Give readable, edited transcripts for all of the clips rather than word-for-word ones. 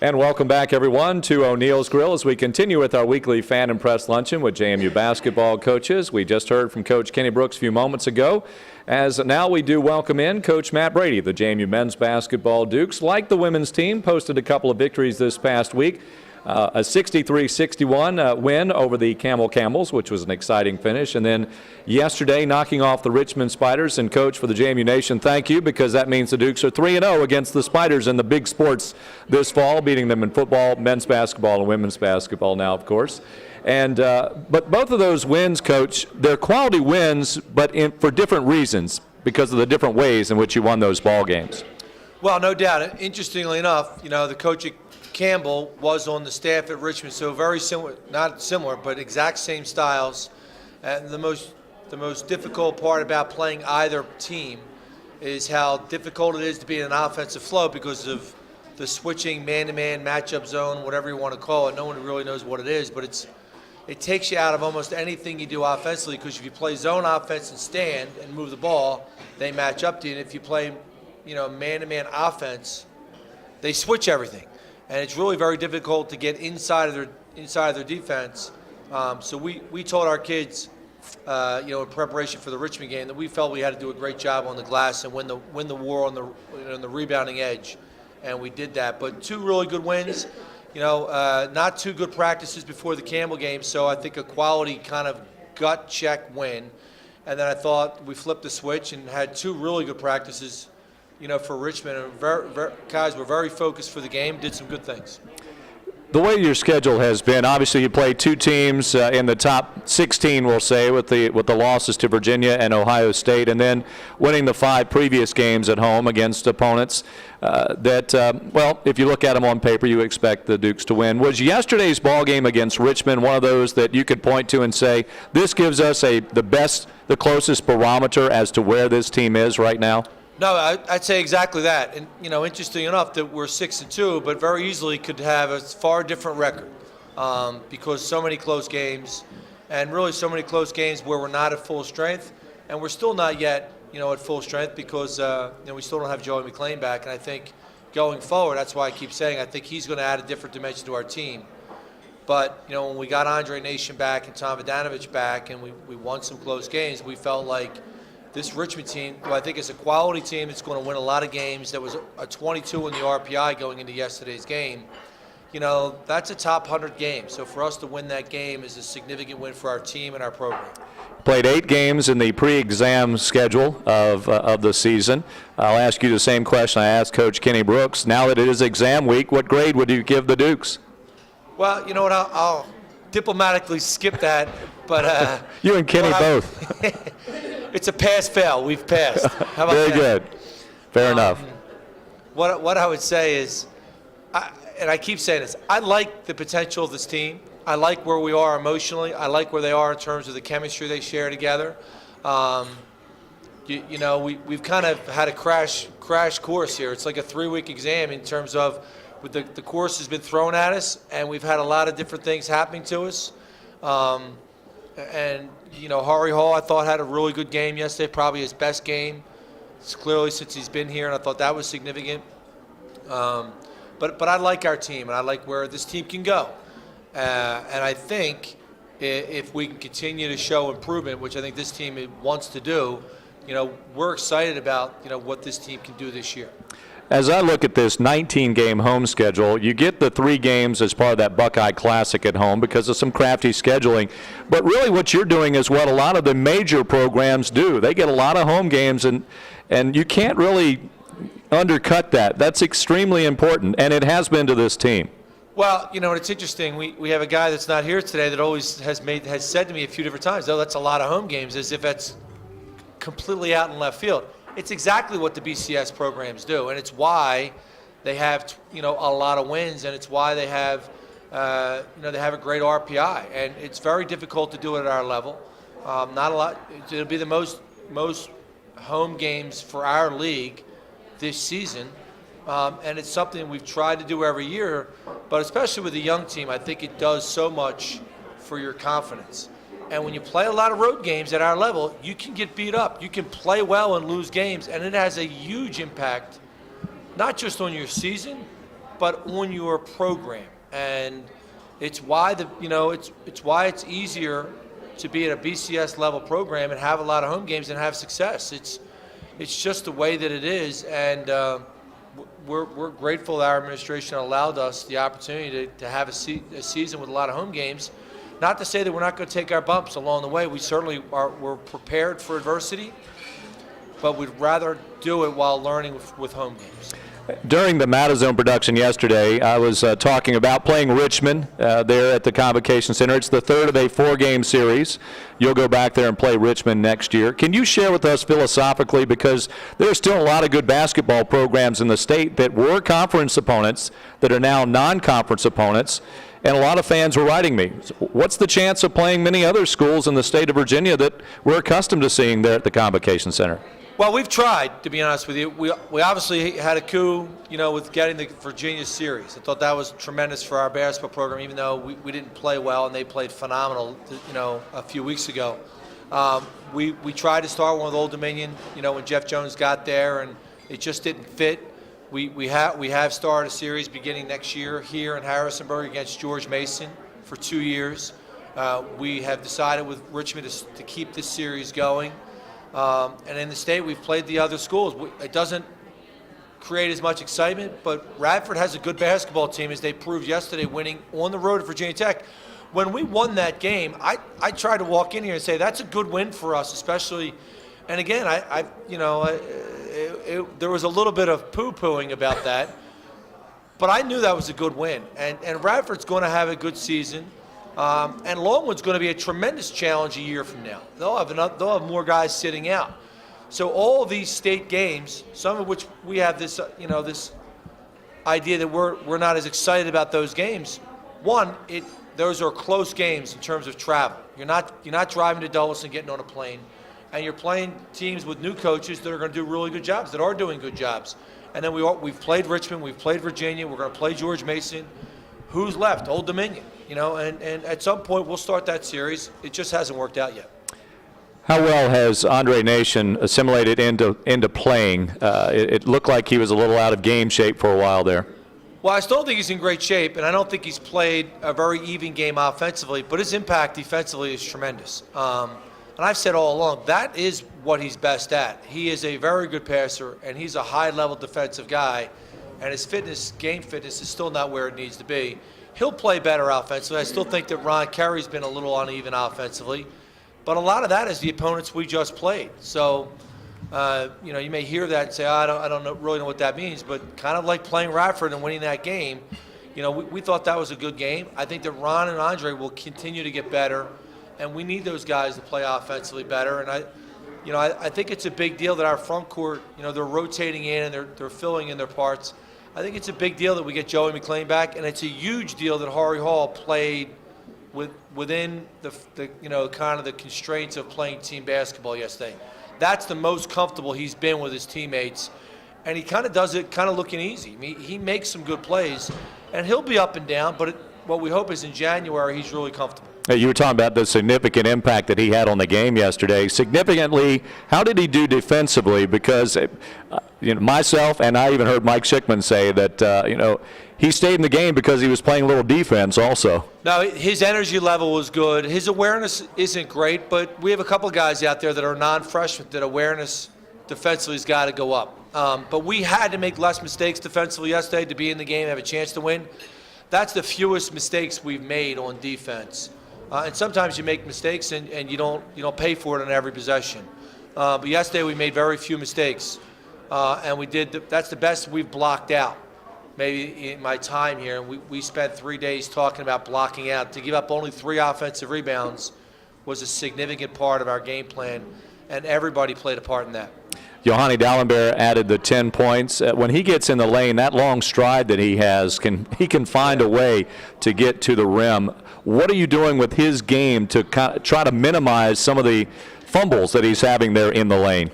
And welcome back, everyone, to O'Neill's Grill as we continue with our weekly fan and press luncheon with JMU basketball coaches. We just heard from Coach Kenny Brooks a few moments ago, as now we do welcome in Coach Matt Brady. The JMU men's basketball Dukes, like the women's team, posted a couple of victories this past week. A 63-61 win over the Camels, which was an exciting finish. And then yesterday, knocking off the Richmond Spiders. And, Coach, for the JMU Nation, thank you, because that means the Dukes are 3-0 against the Spiders in the big sports this fall, beating them in football, men's basketball, and women's basketball now, of course. And but both of those wins, Coach, they're quality wins, but for different reasons because of the different ways in which you won those ball games. Well, no doubt. Interestingly enough, the coach at Campbell was on the staff at Richmond, so very similar, not similar, but exact same styles. And the most difficult part about playing either team is how difficult it is to be in an offensive flow because of the switching man-to-man matchup zone, whatever you want to call it. No one really knows what it is, but it takes you out of almost anything you do offensively, because if you play zone offense and stand and move the ball, they match up to you. And if you play, man-to-man offense, they switch everything. And it's really very difficult to get inside of their defense. So we told our kids, in preparation for the Richmond game, that we felt we had to do a great job on the glass and win the war on the rebounding edge, and we did that. But two really good wins. Not two good practices before the Campbell game, so I think a quality kind of gut check win. And then I thought we flipped the switch and had two really good practices, for Richmond. And guys were very focused for the game, did some good things. The way your schedule has been, obviously you play two teams in the top 16, we'll say, with the losses to Virginia and Ohio State, and then winning the 5 previous games at home against opponents that, if you look at them on paper, you expect the Dukes to win. Was yesterday's ball game against Richmond one of those that you could point to and say, this gives us the closest barometer as to where this team is right now? No, I'd say exactly that. And, interesting enough that we're 6-2, but very easily could have a far different record because so many close games, and really so many close games where we're not at full strength, and we're still not yet, at full strength because, we still don't have Joey McClain back. And I think going forward, that's why I keep saying I think he's going to add a different dimension to our team. But, when we got Andre Nation back and Tom Vodanovich back and we won some close games, we felt like this Richmond team, who I think is a quality team that's going to win a lot of games, that was a 22 in the RPI going into yesterday's game, that's a top 100 game. So for us to win that game is a significant win for our team and our program. Played 8 games in the pre-exam schedule of the season. I'll ask you the same question I asked Coach Kenny Brooks. Now that it is exam week, what grade would you give the Dukes? Well, you know what, I'll diplomatically skip that, but you and Kenny both. It's a pass-fail. We've passed. How about Very that? good. Fair enough. What I would say is, and I keep saying this, I like the potential of this team. I like where we are emotionally. I like where they are in terms of the chemistry they share together. We've kind of had a crash course here. It's like a 3-week exam in terms of the course has been thrown at us, and we've had a lot of different things happening to us. Hari Hall, I thought, had a really good game yesterday, probably his best game. It's clearly since he's been here, and I thought that was significant. But I like our team, and I like where this team can go. And I think if we can continue to show improvement, which I think this team wants to do, we're excited about, what this team can do this year. As I look at this 19-game home schedule, you get the 3 games as part of that Buckeye Classic at home because of some crafty scheduling. But really what you're doing is what a lot of the major programs do. They get a lot of home games, and you can't really undercut that. That's extremely important, and it has been to this team. Well, it's interesting. We have a guy that's not here today that always has said to me a few different times, oh, that's a lot of home games, as if that's completely out in left field. It's exactly what the BCS programs do, and it's why they have, a lot of wins, and it's why they have, they have a great RPI, and it's very difficult to do it at our level. Not a lot. It'll be the most home games for our league this season, and it's something we've tried to do every year, but especially with a young team, I think it does so much for your confidence. And when you play a lot of road games at our level, you can get beat up. You can play well and lose games, and it has a huge impact, not just on your season, but on your program. And it's why it's why it's easier to be at a BCS level program and have a lot of home games and have success. It's just the way that it is, and we're grateful that our administration allowed us the opportunity to have a season with a lot of home games. Not to say that we're not going to take our bumps along the way. We certainly we're prepared for adversity, but we'd rather do it while learning with home games. During the Mattazone production yesterday, I was talking about playing Richmond there at the Convocation Center. It's the third of a 4-game series. You'll go back there and play Richmond next year. Can you share with us philosophically, because there's still a lot of good basketball programs in the state that were conference opponents that are now non-conference opponents, and a lot of fans were writing me. What's the chance of playing many other schools in the state of Virginia that we're accustomed to seeing there at the Convocation Center? Well, we've tried, to be honest with you. We obviously had a coup, with getting the Virginia series. I thought that was tremendous for our basketball program, even though we didn't play well and they played phenomenal, a few weeks ago. We tried to start one with Old Dominion, when Jeff Jones got there, and it just didn't fit. We have started a series beginning next year here in Harrisonburg against George Mason for 2 years. We have decided with Richmond to keep this series going. And in the state, we've played the other schools. It doesn't create as much excitement, but Radford has a good basketball team, as they proved yesterday, winning on the road at Virginia Tech. When we won that game, I tried to walk in here and say that's a good win for us, especially. And again, there was a little bit of poo-pooing about that, but I knew that was a good win. And Radford's going to have a good season. And Longwood's going to be a tremendous challenge a year from now. They'll have more guys sitting out. So all of these state games, some of which we have this this idea that we're not as excited about those games. One, those are close games in terms of travel. You're not driving to Dulles and getting on a plane, and you're playing teams with new coaches that are going to do really good jobs, that are doing good jobs. And then we've played Richmond, we've played Virginia, we're going to play George Mason. Who's left? Old Dominion. And at some point we'll start that series. It just hasn't worked out yet. How well has Andre Nation assimilated into playing? It looked like he was a little out of game shape for a while there. Well, I still think he's in great shape, and I don't think he's played a very even game offensively, but his impact defensively is tremendous. And I've said all along, that is what he's best at. He is a very good passer, and he's a high-level defensive guy, and his game fitness is still not where it needs to be. He'll play better offensively. I still think that Ron Kerry's been a little uneven offensively, but a lot of that is the opponents we just played. So, you may hear that and say, I don't really know what that means, but kind of like playing Radford and winning that game, we thought that was a good game. I think that Ron and Andre will continue to get better, and we need those guys to play offensively better. And I think it's a big deal that our front court, they're rotating in and they're filling in their parts. I think it's a big deal that we get Joey McLean back, and it's a huge deal that Horry Hall played within the kind of the constraints of playing team basketball yesterday. That's the most comfortable he's been with his teammates, and he kind of does it kind of looking easy. I mean, he makes some good plays, and he'll be up and down, but what we hope is in January he's really comfortable. You were talking about the significant impact that he had on the game yesterday. Significantly, how did he do defensively? Because myself and I even heard Mike Schickman say that he stayed in the game because he was playing a little defense also. No, his energy level was good. His awareness isn't great, but we have a couple of guys out there that are non-freshmen that awareness defensively has got to go up. But we had to make less mistakes defensively yesterday to be in the game and have a chance to win. That's the fewest mistakes we've made on defense. And sometimes you make mistakes and you don't pay for it on every possession. But yesterday we made very few mistakes, and that's the best we've blocked out. Maybe in my time here, and we spent 3 days talking about blocking out. To give up only 3 offensive rebounds was a significant part of our game plan, and everybody played a part in that. Yohani Dallenberg added the 10 points. When he gets in the lane, that long stride that he has, he can find a way to get to the rim. What are you doing with his game to try to minimize some of the fumbles that he's having there in the lane?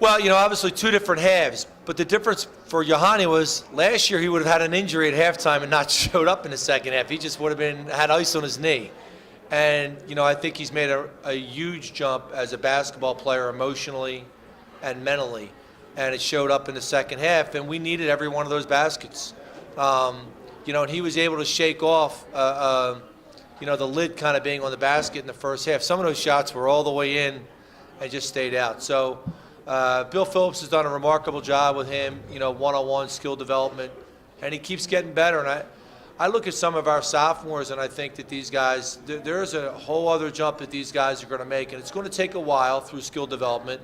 Well, obviously 2 different halves, but the difference for Yohani was last year he would have had an injury at halftime and not showed up in the second half. He just would have had ice on his knee. And, I think he's made a huge jump as a basketball player emotionally and mentally, and it showed up in the second half, and we needed every one of those baskets. And he was able to shake off, the lid kind of being on the basket in the first half. Some of those shots were all the way in and just stayed out. So Bill Phillips has done a remarkable job with him, one-on-one skill development, and he keeps getting better. And I look at some of our sophomores, and I think that these guys, there's a whole other jump that these guys are going to make, and it's going to take a while through skill development.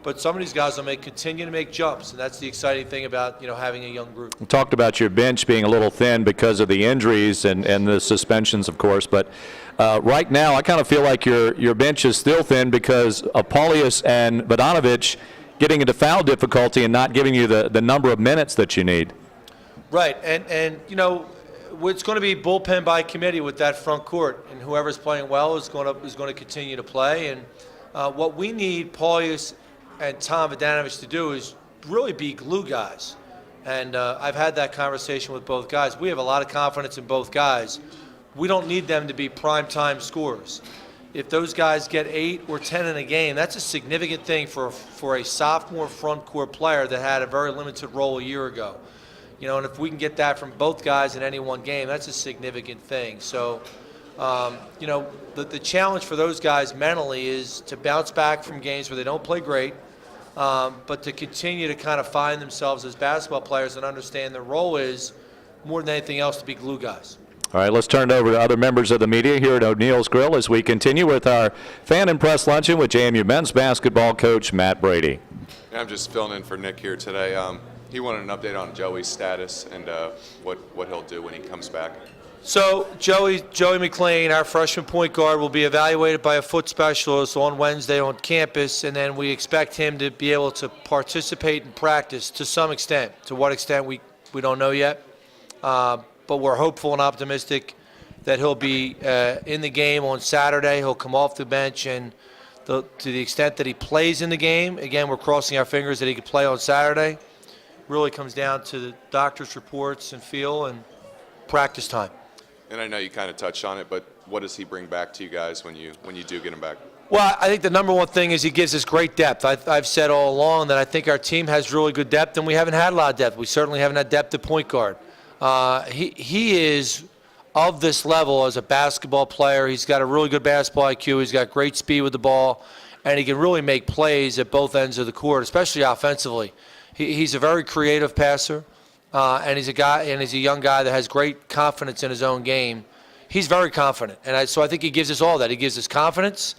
But some of these guys will continue to make jumps, and that's the exciting thing about having a young group. We talked about your bench being a little thin because of the injuries and the suspensions, of course. But right now, I kind of feel like your bench is still thin because of Paulius and Bogdanovic getting into foul difficulty and not giving you the number of minutes that you need. Right, and it's going to be bullpen by committee with that front court, and whoever's playing well is going to continue to play. And what we need Paulius and Tom Bogdanovic to do is really be glue guys. And I've had that conversation with both guys. We have a lot of confidence in both guys. We don't need them to be prime-time scorers. If those guys get 8 or 10 in a game, that's a significant thing for a sophomore front court player that had a very limited role a year ago. And if we can get that from both guys in any one game, that's a significant thing. So, the challenge for those guys mentally is to bounce back from games where they don't play great, but to continue to kind of find themselves as basketball players and understand their role is, more than anything else, to be glue guys. All right, let's turn it over to other members of the media here at O'Neill's Grill as we continue with our Fan and Press Luncheon with JMU men's basketball coach Matt Brady. Yeah, I'm just filling in for Nick here today. He wanted an update on Joey's status and what he'll do when he comes back. So Joey McLean, our freshman point guard, will be evaluated by a foot specialist on Wednesday on campus, and then we expect him to be able to participate in practice to some extent. To what extent, we don't know yet. But we're hopeful and optimistic that he'll be in the game on Saturday. He'll come off the bench, and to the extent that he plays in the game, again, we're crossing our fingers that he could play on Saturday. Really comes down to the doctor's reports and feel and practice time. And I know you kind of touched on it, but what does he bring back to you guys when you do get him back? Well, I think the number one thing is he gives us great depth. I've said all along that I think our team has really good depth, and we haven't had a lot of depth. We certainly haven't had depth at point guard. He is of this level as a basketball player. He's got a really good basketball IQ. He's got great speed with the ball, and he can really make plays at both ends of the court, especially offensively. He's a very creative passer, and he's a young guy that has great confidence in his own game. He's very confident, and so I think he gives us all that. He gives us confidence,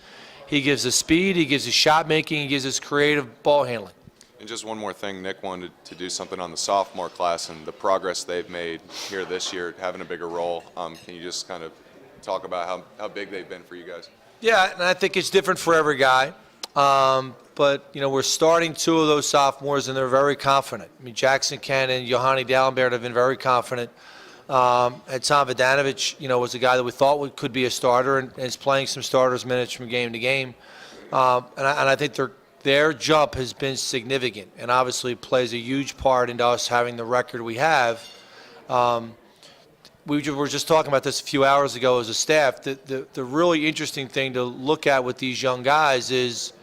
he gives us speed, he gives us shot making, he gives us creative ball handling. And just one more thing, Nick wanted to do something on the sophomore class and the progress they've made here this year, having a bigger role. Can you just kind of talk about how big they've been for you guys? Yeah, and I think it's different for every guy. But, we're starting 2 of those sophomores, and they're very confident. I mean, Jackson Ken and Johanny Dallenberg have been very confident. And Tom Bogdanovic, was a guy that we thought could be a starter and is playing some starters minutes from game to game. And I think their jump has been significant and obviously plays a huge part into us having the record we have. We were just talking about this a few hours ago as a staff. The really interesting thing to look at with these young guys is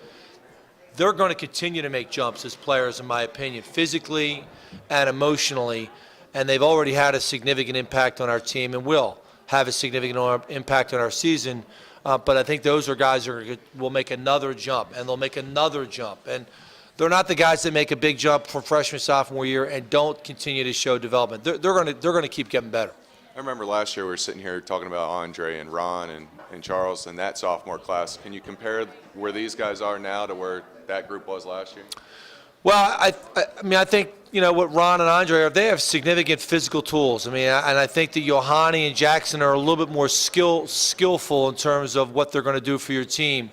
they're going to continue to make jumps as players, in my opinion, physically and emotionally, and they've already had a significant impact on our team and will have a significant impact on our season. But I think those are guys that will make another jump, and they'll make another jump. And they're not the guys that make a big jump from freshman, sophomore year and don't continue to show development. They're going to keep getting better. I remember last year we were sitting here talking about Andre and Ron and Charles and that sophomore class. Can you compare where these guys are now to where that group was last year? Well, I think, what Ron and Andre are, they have significant physical tools. And I think that Johanny and Jackson are a little bit more skillful in terms of what they're going to do for your team.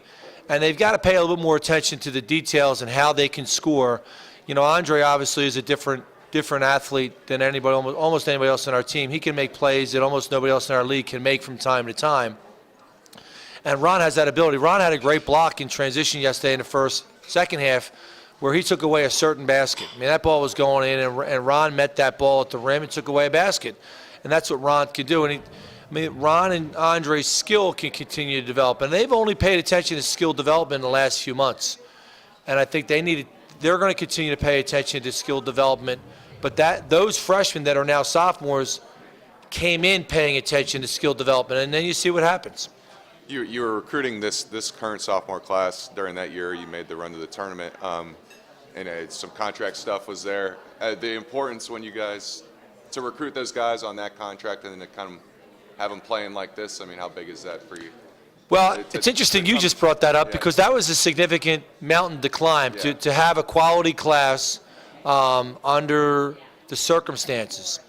And they've got to pay a little bit more attention to the details and how they can score. Andre obviously is a different athlete than almost anybody else on our team. He can make plays that almost nobody else in our league can make from time to time. And Ron has that ability. Ron had a great block in transition yesterday in the second half, where he took away a certain basket. That ball was going in, and Ron met that ball at the rim and took away a basket. And that's what Ron can do. And Ron and Andre's skill can continue to develop. And they've only paid attention to skill development in the last few months. And I think they're going to continue to pay attention to skill development But those freshmen that are now sophomores came in paying attention to skill development, and then you see what happens. You were recruiting this current sophomore class during that year. You made the run to the tournament, and some contract stuff was there. The importance when you guys to recruit those guys on that contract and then to kind of have them playing like this. I mean, how big is that for you? Well, it's interesting you just brought that up because that was a significant mountain to climb to have a quality class under the circumstances.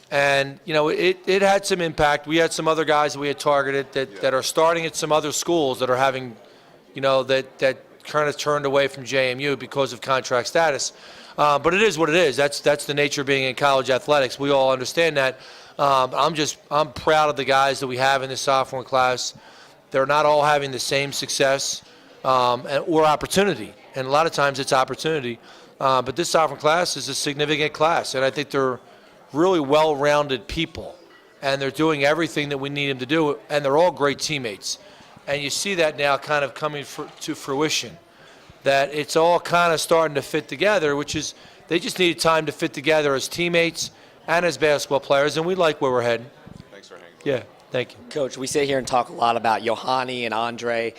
And, you know, it had some impact. We had some other guys that we had targeted that are starting at some other schools that are having, you know, that kind of turned away from JMU because of contract status. But it is what it is. That's the nature of being in college athletics. We all understand that. I'm proud of the guys that we have in this sophomore class. They're not all having the same success or opportunity. And a lot of times it's opportunity. But this sophomore class is a significant class. And I think they're really well-rounded people, and they're doing everything that we need them to do, and they're all great teammates. And you see that now kind of coming to fruition, that it's all kind of starting to fit together, which is they just needed time to fit together as teammates and as basketball players, and we like where we're heading. Thanks for hanging. Yeah, thank you. Coach, we sit here and talk a lot about Yohani and Andre,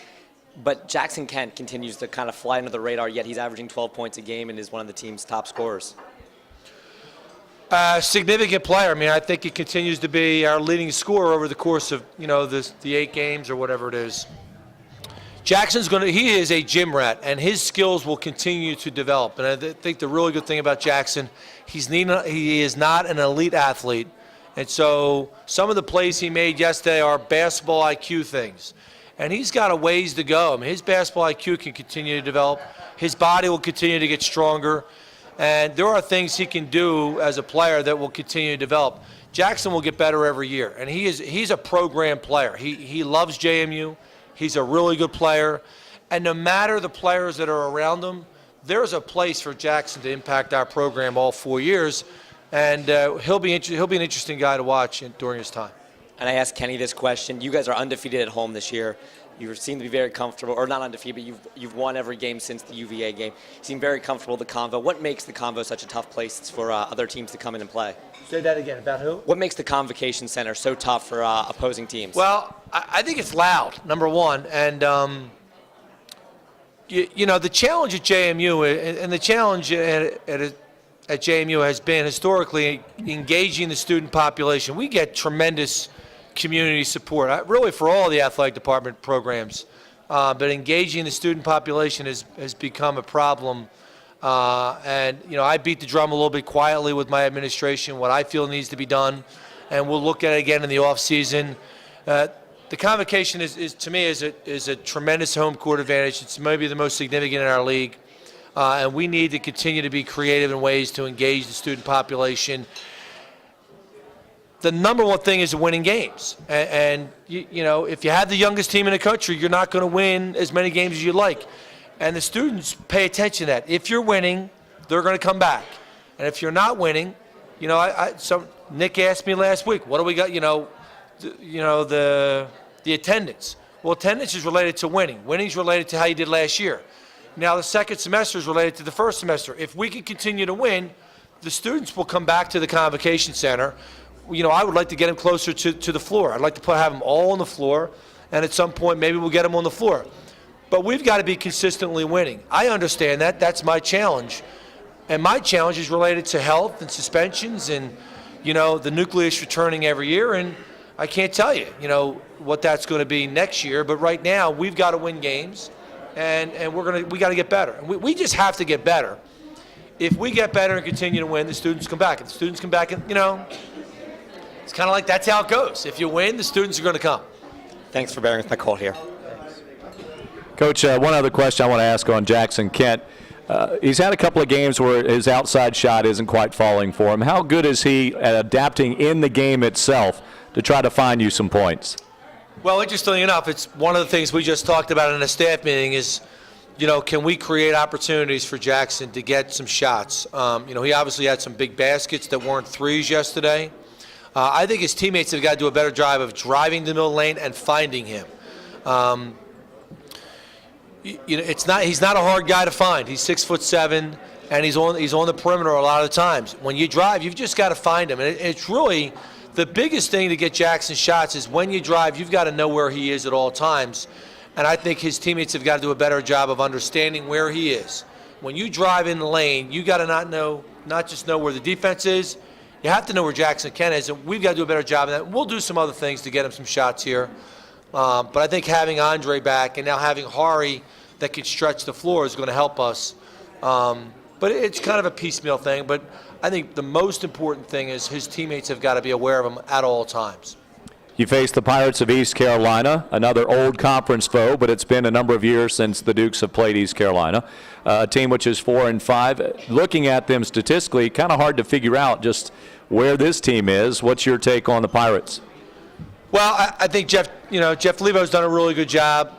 but Jackson Kent continues to kind of fly under the radar, yet he's averaging 12 points a game and is one of the team's top scorers. Significant player. I mean, I think he continues to be our leading scorer over the course of, you know, the 8 games or whatever it is. He is a gym rat, and his skills will continue to develop. And I think the really good thing about Jackson, he is not an elite athlete. And so some of the plays he made yesterday are basketball IQ things. And he's got a ways to go. I mean, his basketball IQ can continue to develop. His body will continue to get stronger. And there are things he can do as a player that will continue to develop. Jackson will get better every year, and he's a program player. He loves JMU. He's a really good player. And no matter the players that are around him, there's a place for Jackson to impact our program all 4 years. And he'll be an interesting guy to watch during his time. And I asked Kenny this question. You guys are undefeated at home this year. You seem to be very comfortable, or not undefeated, but you've won every game since the UVA game. You seem very comfortable with the Convo. What makes the Convo such a tough place for other teams to come in and play? Say that again, about who? What makes the Convocation Center so tough for opposing teams? Well, I think it's loud, number one. And, you know, the challenge at JMU, and the challenge at JMU has been historically engaging the student population. We get tremendous community support, really for all the athletic department programs. But engaging the student population has become a problem. And, you know, I beat the drum a little bit quietly with my administration, what I feel needs to be done. And we'll look at it again in the off season. The convocation is to me, is a tremendous home court advantage. It's maybe the most significant in our league. And we need to continue to be creative in ways to engage the student population. The number one thing is winning games. And you know, if you have the youngest team in the country, you're not going to win as many games as you'd like. And the students pay attention to that. If you're winning, they're going to come back. And if you're not winning, you know, Nick asked me last week, what do we got, the attendance. Well, attendance is related to winning. Winning is related to how you did last year. Now, the second semester is related to the first semester. If we can continue to win, the students will come back to the Convocation Center. You know, I would like to get them closer to the floor. I'd like to have them all on the floor, and at some point maybe we'll get them on the floor. But we've got to be consistently winning. I understand that. That's my challenge. And my challenge is related to health and suspensions and, you know, the nucleus returning every year. And I can't tell you, you know, what that's going to be next year. But right now we've got to win games, and we got to get better. And we just have to get better. If we get better and continue to win, the students come back. If the students come back, and, you know, it's kind of like that's how it goes. If you win, the students are going to come. Thanks for bearing with my call here. Coach, one other question I want to ask on Jackson Kent. He's had a couple of games where his outside shot isn't quite falling for him. How good is he at adapting in the game itself to try to find you some points? Well, interestingly enough, it's one of the things we just talked about in a staff meeting is, you know, can we create opportunities for Jackson to get some shots? You know, he obviously had some big baskets that weren't threes yesterday. I think his teammates have got to do a better job of driving the middle lane and finding him. You know, he's not a hard guy to find. He's 6'7". and he's on the perimeter a lot of the times. When you drive, you've just got to find him. And it's really the biggest thing to get Jackson shots is when you drive, you've got to know where he is at all times. And I think his teammates have got to do a better job of understanding where he is. When you drive in the lane, you got to not just know where the defense is, you have to know where Jackson Kent is, and we've got to do a better job of that. We'll do some other things to get him some shots here. But I think having Andre back and now having Hari that can stretch the floor is going to help us. But it's kind of a piecemeal thing. But I think the most important thing is his teammates have got to be aware of him at all times. You face the Pirates of East Carolina, another old conference foe, but it's been a number of years since the Dukes have played East Carolina, a team which is 4-5. Looking at them statistically, kind of hard to figure out just where this team is. What's your take on the Pirates? Well, I think Jeff Levo's done a really good job.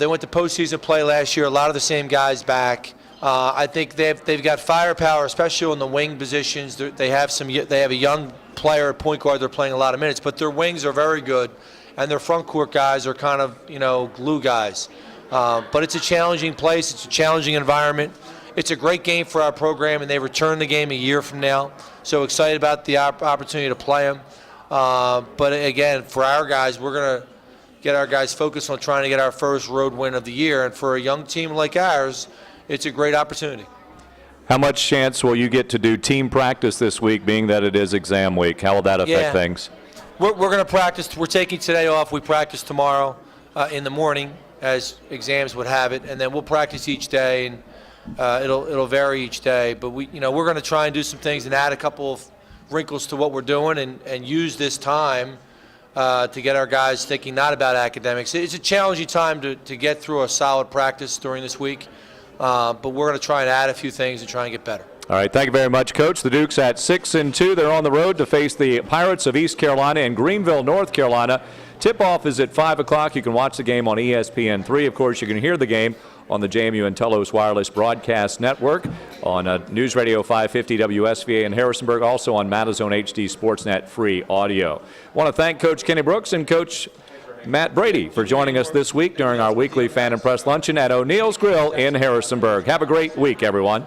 They went to postseason play last year. A lot of the same guys back. I think they've got firepower, especially on the wing positions. They have a young player at point guard. They're playing a lot of minutes, but their wings are very good, and their front court guys are kind of glue guys. But it's a challenging place. It's a challenging environment. It's a great game for our program, and they return the game a year from now. So excited about the opportunity to play them. But again, for our guys, we're going to get our guys focused on trying to get our first road win of the year. And for a young team like ours, it's a great opportunity. How much chance will you get to do team practice this week, being that it is exam week? How will that affect things? We're going to practice. We're taking today off. We practice tomorrow in the morning, as exams would have it, and then we'll practice each day, and it'll vary each day. But we're going to try and do some things and add a couple of wrinkles to what we're doing, and use this time to get our guys thinking not about academics. It's a challenging time to get through a solid practice during this week. But we're going to try and add a few things and try and get better. All right, thank you very much, Coach. The Dukes at 6-2. They're on the road to face the Pirates of East Carolina in Greenville, North Carolina. Tip-off is at 5 o'clock. You can watch the game on ESPN3. Of course, you can hear the game on the JMU and Telos Wireless Broadcast Network, on News Radio 550 WSVA in Harrisonburg, also on Matazone HD Sportsnet free audio. I want to thank Coach Kenny Brooks and Coach Matt Brady for joining us this week during our weekly Fan and Press Luncheon at O'Neill's Grill in Harrisonburg. Have a great week, everyone.